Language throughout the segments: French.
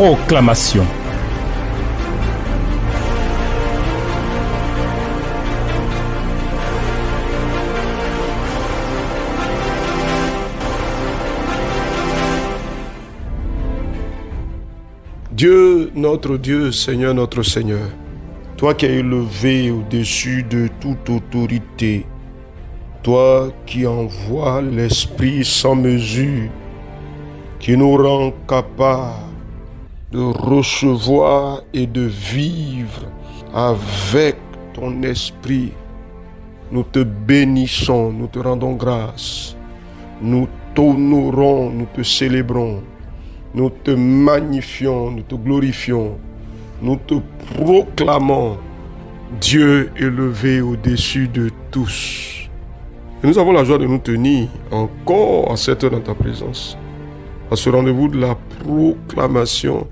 Proclamation. Dieu, notre Dieu, Seigneur, notre Seigneur, toi qui es élevé au-dessus de toute autorité, toi qui envoies l'Esprit sans mesure, qui nous rend capables de recevoir et de vivre avec ton Esprit, nous te bénissons, nous te rendons grâce, nous t'honorons, nous te célébrons. Nous te magnifions, nous te glorifions, nous te proclamons Dieu élevé au-dessus de tous. Et nous avons la joie de nous tenir encore à cette heure dans ta présence, à ce rendez-vous de la proclamation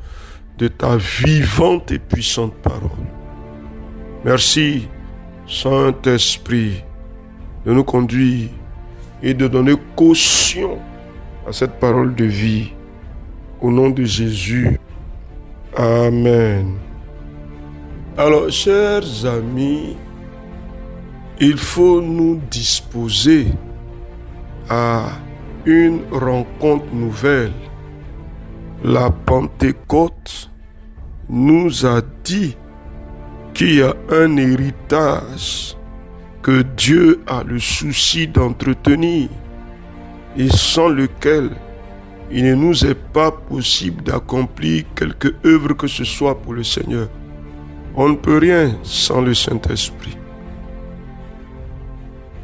de ta vivante et puissante parole. Merci, Saint-Esprit, de nous conduire et de donner caution à cette parole de vie. Au nom de Jésus. Amen. Alors, chers amis, il faut nous disposer à une rencontre nouvelle. La Pentecôte nous a dit qu'il y a un héritage que Dieu a le souci d'entretenir et sans lequel il ne nous est pas possible d'accomplir quelque œuvre que ce soit pour le Seigneur. On ne peut rien sans le Saint-Esprit.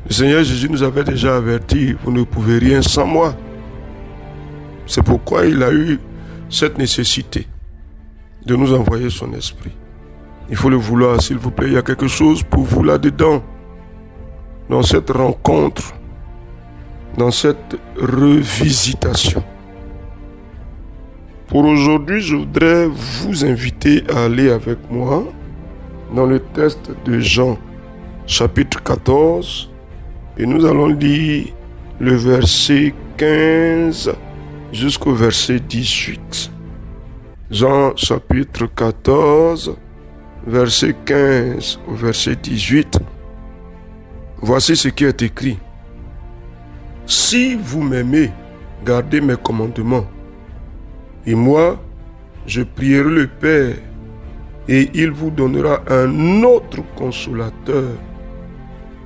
Le Seigneur Jésus nous avait déjà averti, vous ne pouvez rien sans moi. C'est pourquoi il a eu cette nécessité de nous envoyer son Esprit. Il faut le vouloir, s'il vous plaît. Il y a quelque chose pour vous là-dedans, dans cette rencontre, dans cette revisitation. Pour aujourd'hui, je voudrais vous inviter à aller avec moi dans le texte de Jean, chapitre 14, et nous allons lire le verset 15 jusqu'au verset 18. Jean, chapitre 14, verset 15 au verset 18. Voici ce qui est écrit. « Si vous m'aimez, gardez mes commandements. Et moi, je prierai le Père, et il vous donnera un autre consolateur,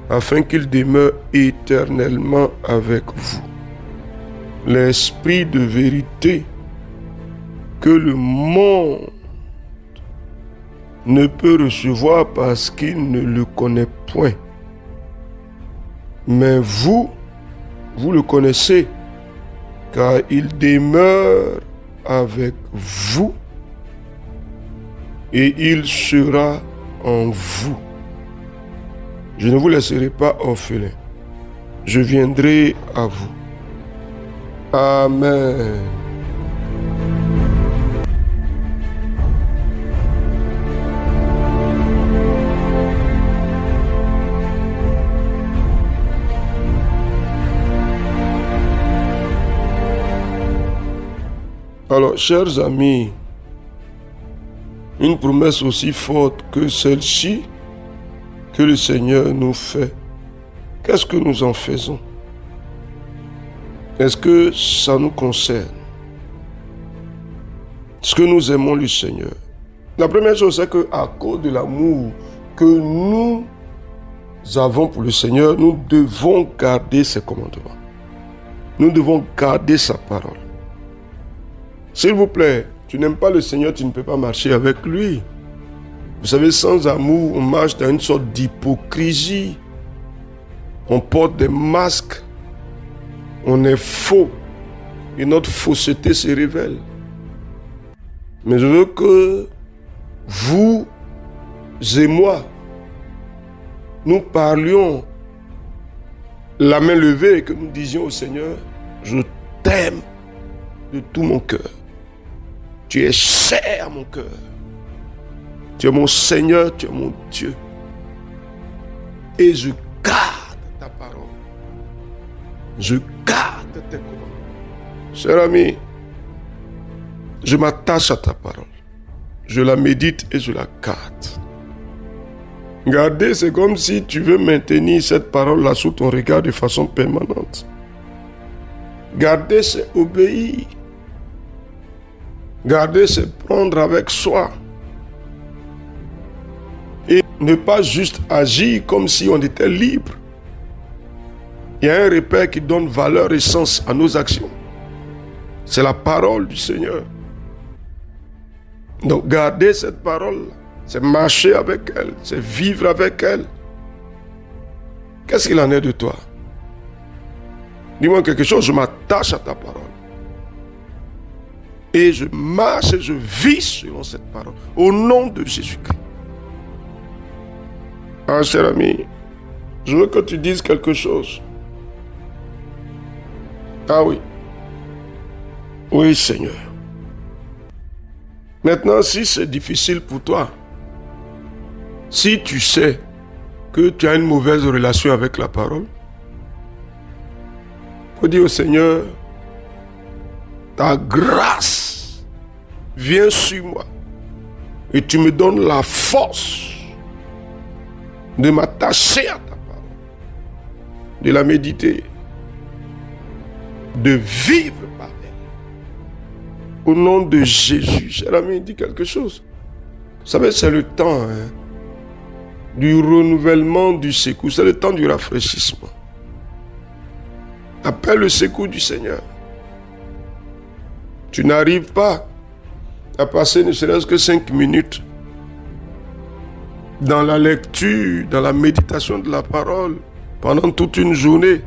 afin qu'il demeure éternellement avec vous. L'Esprit de vérité que le monde ne peut recevoir parce qu'il ne le connaît point. Mais vous le connaissez, car il demeure avec vous et il sera en vous. Je ne vous laisserai pas orphelin. Je viendrai à vous. Amen. Alors, chers amis, une promesse aussi forte que celle-ci que le Seigneur nous fait, qu'est-ce que nous en faisons? Est-ce que ça nous concerne? Est-ce que nous aimons le Seigneur? La première chose, c'est qu'à cause de l'amour que nous avons pour le Seigneur, nous devons garder ses commandements. Nous devons garder sa parole. S'il vous plaît, tu n'aimes pas le Seigneur, tu ne peux pas marcher avec lui. Vous savez, sans amour, on marche dans une sorte d'hypocrisie. On porte des masques. On est faux. Et notre fausseté se révèle. Mais je veux que vous et moi, nous parlions la main levée et que nous disions au Seigneur, je t'aime de tout mon cœur. Tu es cher à mon cœur. Tu es mon Seigneur, tu es mon Dieu. Et je garde ta parole. Je garde tes commandements. Cher ami, Je m'attache à ta parole. Je la médite et je la garde. Garder, c'est comme si tu veux maintenir cette parole-là sous ton regard de façon permanente. Garder, c'est obéir. Garder, c'est prendre avec soi. Et ne pas juste agir comme si on était libre. Il y a un repère qui donne valeur et sens à nos actions. C'est la parole du Seigneur. Donc garder cette parole, c'est marcher avec elle, c'est vivre avec elle. Qu'est-ce qu'il en est de toi? Dis-moi quelque chose, je m'attache à ta parole. Et je marche et je vis selon cette parole. Au nom de Jésus-Christ. Ah, cher ami, je veux que tu dises quelque chose. Ah oui. Oui, Seigneur. Maintenant, si c'est difficile pour toi, si tu sais que tu as une mauvaise relation avec la parole, il faut dire au Seigneur, ta grâce vient sur moi et tu me donnes la force de m'attacher à ta parole, de la méditer, de vivre par elle. Au nom de Jésus, cher ami, dis quelque chose. Vous savez, c'est le temps du renouvellement du secours, c'est le temps du rafraîchissement. Appelle le secours du Seigneur. Tu n'arrives pas à passer ne serait-ce que 5 minutes dans la lecture, dans la méditation de la parole, pendant toute une journée.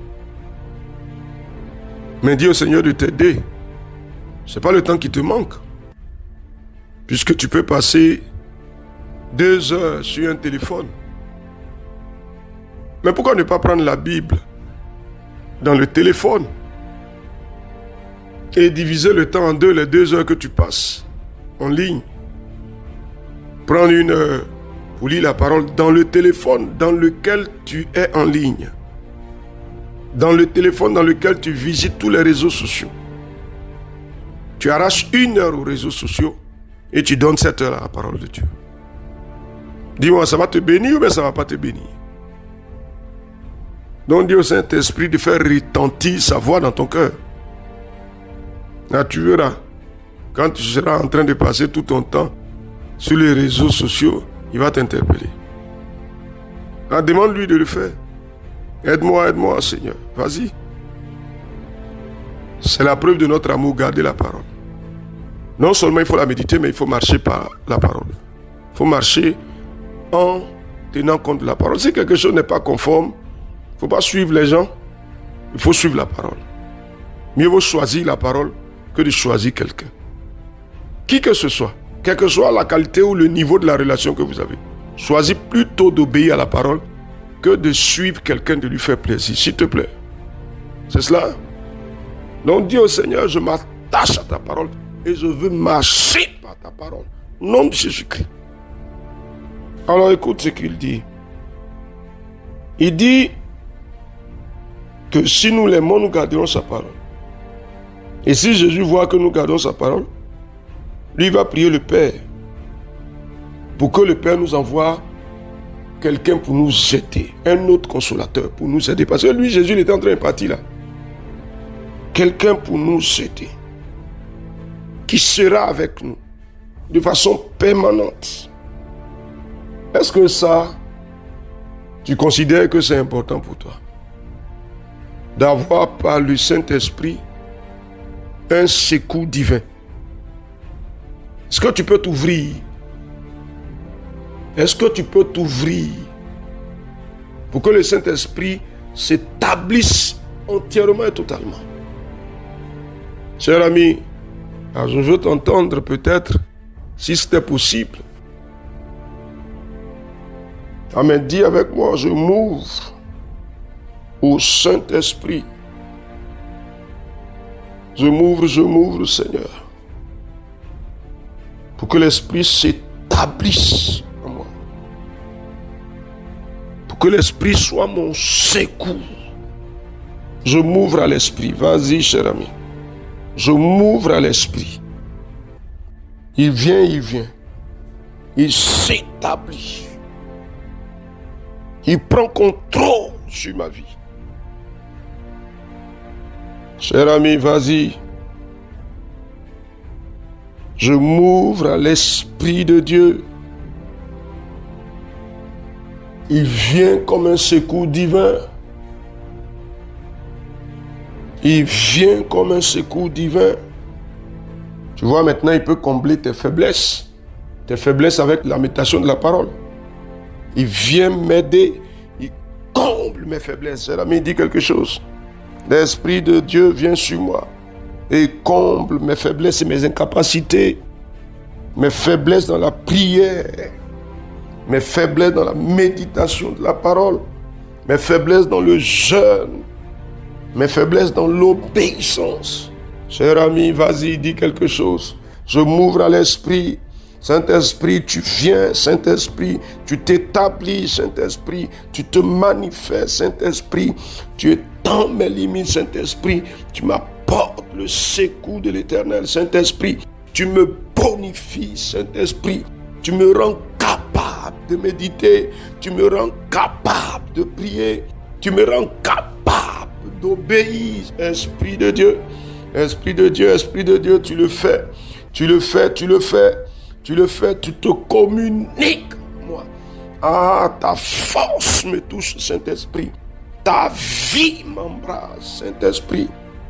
Mais dis au Seigneur de t'aider. Ce n'est pas le temps qui te manque. Puisque tu peux passer 2 heures sur un téléphone. Mais pourquoi ne pas prendre la Bible dans le téléphone et diviser le temps en 2, les 2 heures que tu passes en ligne? Prendre 1 heure pour lire la parole dans le téléphone dans lequel tu es en ligne. Dans le téléphone dans lequel tu visites tous les réseaux sociaux. Tu arraches 1 heure aux réseaux sociaux et tu donnes 7 heures à la parole de Dieu. Dis-moi, ça va te bénir ou bien ça ne va pas te bénir? Donc dis au Saint-Esprit de faire retentir sa voix dans ton cœur. Là, tu verras, quand tu seras en train de passer tout ton temps sur les réseaux sociaux, il va t'interpeller. Là, demande-lui de le faire. Aide-moi, Seigneur. Vas-y. C'est la preuve de notre amour, garder la parole. Non seulement il faut la méditer, mais il faut marcher par la parole. Il faut marcher en tenant compte de la parole. Si quelque chose n'est pas conforme, il ne faut pas suivre les gens, il faut suivre la parole. Mieux vaut choisir la parole que de choisir quelqu'un. Qui que ce soit, quelle que soit la qualité ou le niveau de la relation que vous avez, choisis plutôt d'obéir à la parole que de suivre quelqu'un, de lui faire plaisir, s'il te plaît. C'est cela. Donc dis au Seigneur, je m'attache à ta parole et je veux marcher par ta parole. Au nom de Jésus-Christ. Alors écoute ce qu'il dit. Il dit que si nous l'aimons, nous garderons sa parole. Et si Jésus voit que nous gardons sa parole, lui va prier le Père pour que le Père nous envoie quelqu'un pour nous aider, un autre consolateur pour nous aider. Parce que lui, Jésus, il était en train de partir là. Quelqu'un pour nous aider, qui sera avec nous de façon permanente. Est-ce que ça, tu considères que c'est important pour toi? D'avoir par le Saint-Esprit un secours divin. Est-ce que tu peux t'ouvrir? Est-ce que tu peux t'ouvrir pour que le Saint-Esprit s'établisse entièrement et totalement? Cher ami, je veux t'entendre peut-être, si c'était possible. Amen, dis avec moi, je m'ouvre au Saint-Esprit. Je m'ouvre, Seigneur, pour que l'Esprit s'établisse en moi. Pour que l'Esprit soit mon secours. Je m'ouvre à l'Esprit. Vas-y, cher ami. Je m'ouvre à l'Esprit. Il vient. Il s'établit. Il prend contrôle sur ma vie. Cher ami, vas-y. Je m'ouvre à l'Esprit de Dieu. Il vient comme un secours divin. Il vient comme un secours divin. Tu vois, maintenant, il peut combler tes faiblesses avec la méditation de la parole. Il vient m'aider, il comble mes faiblesses. Cher ami, dit quelque chose. L'Esprit de Dieu vient sur moi et comble mes faiblesses et mes incapacités, mes faiblesses dans la prière, mes faiblesses dans la méditation de la parole, mes faiblesses dans le jeûne, mes faiblesses dans l'obéissance. Cher ami, vas-y, dis quelque chose. Je m'ouvre à l'Esprit. Saint-Esprit, tu viens. Saint-Esprit, tu t'établis. Saint-Esprit, tu te manifestes. Saint-Esprit, tu étends mes limites. Saint-Esprit, tu m'apportes le secours de l'Éternel. Saint-Esprit, tu me bonifies. Saint-Esprit, tu me rends capable de méditer. Tu me rends capable de prier. Tu me rends capable d'obéir. Esprit de Dieu, Esprit de Dieu, Esprit de Dieu, tu le fais. Tu le fais, tu le fais. Tu le fais, tu te communiques, moi. Ah, ta force me touche, Saint-Esprit. Ta vie m'embrasse, Saint-Esprit.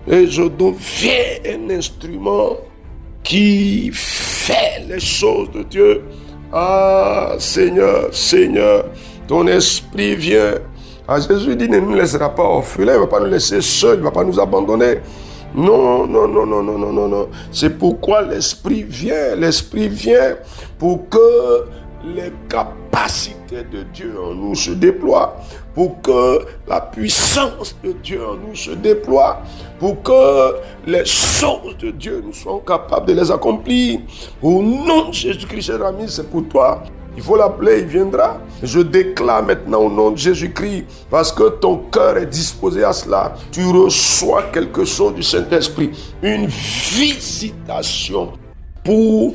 Et je deviens un instrument qui fait les choses de Dieu. Ah, Seigneur, Seigneur, ton esprit vient. Ah, Jésus dit, ne nous laissera pas orphelins, il ne va pas nous laisser seuls, il ne va pas nous abandonner. Non. C'est pourquoi l'Esprit vient pour que les capacités de Dieu en nous se déploient, pour que la puissance de Dieu en nous se déploie, pour que les choses de Dieu nous soyons capables de les accomplir. Au nom de Jésus-Christ, cher ami, c'est pour toi. Il faut l'appeler, il viendra. Je déclare maintenant au nom de Jésus-Christ, parce que ton cœur est disposé à cela. Tu reçois quelque chose du Saint-Esprit, une visitation pour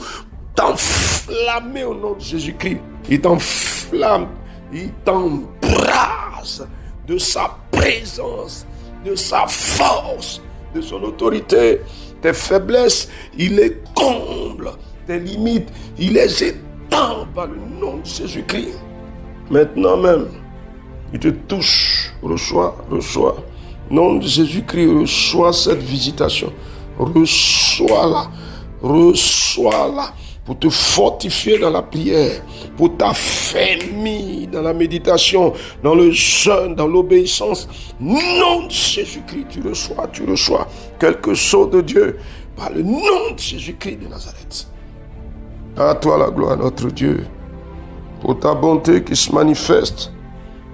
t'enflammer au nom de Jésus-Christ. Il t'enflamme, il t'embrase de sa présence, de sa force, de son autorité. Tes faiblesses, il les comble. Tes limites, il les étend par le nom de Jésus-Christ. Maintenant même, il te touche. Reçois. Nom de Jésus-Christ, reçois cette visitation. Reçois-la pour te fortifier dans la prière, pour t'affermir dans la méditation, dans le jeûne, dans l'obéissance. Nom de Jésus-Christ, tu reçois quelque chose de Dieu par le nom de Jésus-Christ de Nazareth. À toi la gloire, notre Dieu, pour ta bonté qui se manifeste,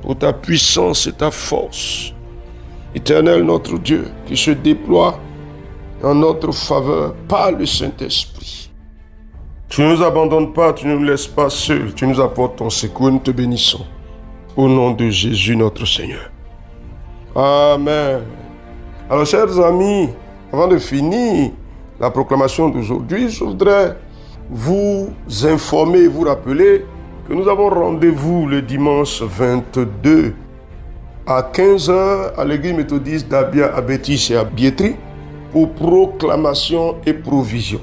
pour ta puissance et ta force. Éternel, notre Dieu, qui se déploie en notre faveur par le Saint-Esprit. Tu ne nous abandonnes pas, tu ne nous laisses pas seuls, tu nous apportes ton secours et nous te bénissons. Au nom de Jésus, notre Seigneur. Amen. Alors, chers amis, avant de finir la proclamation d'aujourd'hui, je voudrais vous informer et vous rappeler que nous avons rendez-vous le dimanche 22 à 15h à l'église méthodiste d'Abia, à Bétis et à Biétri pour proclamation et provision.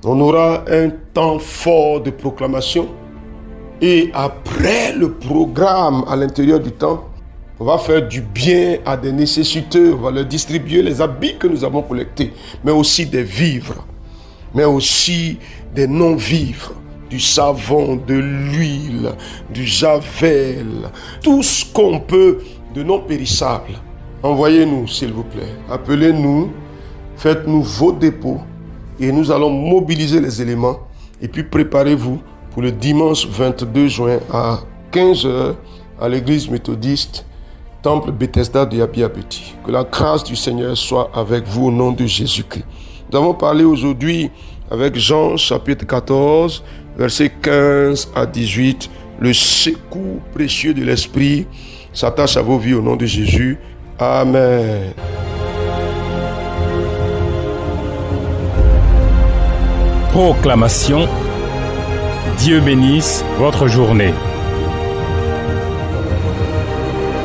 On aura un temps fort de proclamation et après le programme à l'intérieur du temps, on va faire du bien à des nécessiteux, on va leur distribuer les habits que nous avons collectés, mais aussi des vivres, mais aussi des non-vivres, du savon, de l'huile, du javel, tout ce qu'on peut de non périssable. Envoyez-nous, s'il vous plaît. Appelez-nous, faites-nous vos dépôts et nous allons mobiliser les éléments. Et puis préparez-vous pour le dimanche 22 juin à 15h à l'église méthodiste Temple Bethesda de Abia Bétis. Que la grâce du Seigneur soit avec vous au nom de Jésus-Christ. Nous avons parlé aujourd'hui avec Jean chapitre 14, versets 15 à 18. Le secours précieux de l'Esprit s'attache à vos vies au nom de Jésus. Amen. proclamation. Dieu bénisse votre journée.